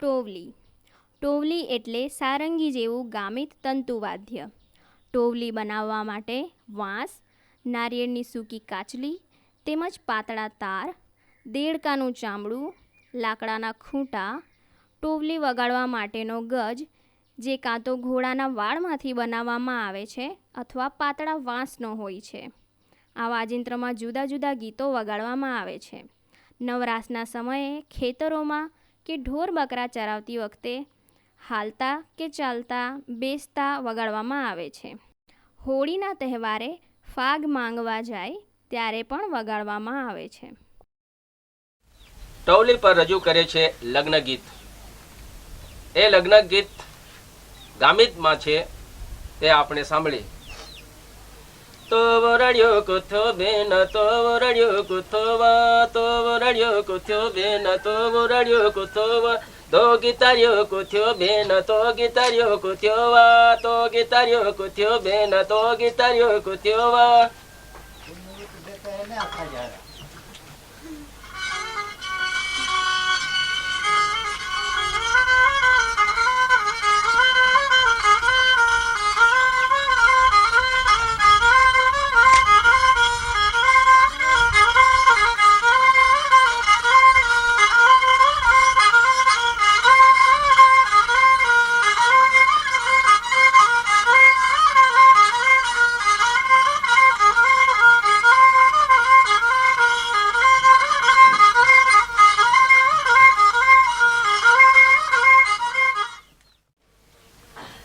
ટોવલી. ટોવલી એટલે સારંગી જેવું ગામિત તંતુવાદ્ય. ટોવલી બનાવવા માટે વાંસ, નારિયેળની સૂકી કાચલી તેમજ પાતળા તાર, દેડકાનું ચામડું, લાકડાના ખૂંટા, ટોવલી વગાડવા માટેનો ગજ જે કાં તો ઘોડાના વાળમાંથી બનાવવામાં આવે છે અથવા પાતળા વાંસનો હોય છે. આ વાજિંત્રમાં જુદા જુદા ગીતો વગાડવામાં આવે છે. નવરાસના સમયે ખેતરોમાં કે ઢોર બકરા ચરાવતી વખતે હાલતા કે ચાલતા બેસતા વગાડવામાં આવે છે. હોળીના તહેવારે ફાગ માંગવા જાય ત્યારે પણ વગાડવામાં આવે છે. ટોવલી પર રજૂ કરે છે લગ્ન ગીત. એ લગ્ન ગીત ગામિતમાં છે તે આપણે સાંભળી. તો વરડ્યો કુથ્યો બેન, તો વરડ્યો કુથ્યો વા, તો વરડ્યો કુથ્યો બેન, તો વરડ્યો કુથ્યો વા, તો ગીતાર્યો કુથ્યો બેન, તો ગીતાર્યો કુથ્યો વા, તો ગીતાર્યો કુથ્યો બેન, તો ગીતાર્યો કુથ્યો વા.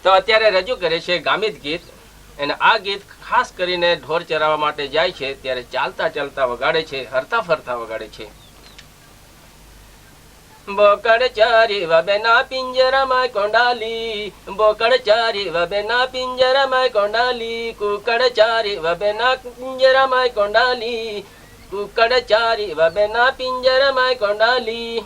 તો અત્યારે રજૂ કરે છે ગામિત ગીત. અને આ ગીત ખાસ કરીને ઢોર ચરાવવા માટે જાય છે ત્યારે ચાલતા ચાલતા વગાડે છે, હરતા ફરતા વગાડે છે. બોકડ ચારી વબેના પિંજરામાં કોંડાલી, બોકડ ચારી વબેના પિંજરામાં કોંડાલી, કુકડ ચારી વબેના પિંજરામાં કોંડાલી, કુકડ ચારી વબેના પિંજરામાં કોંડાલી.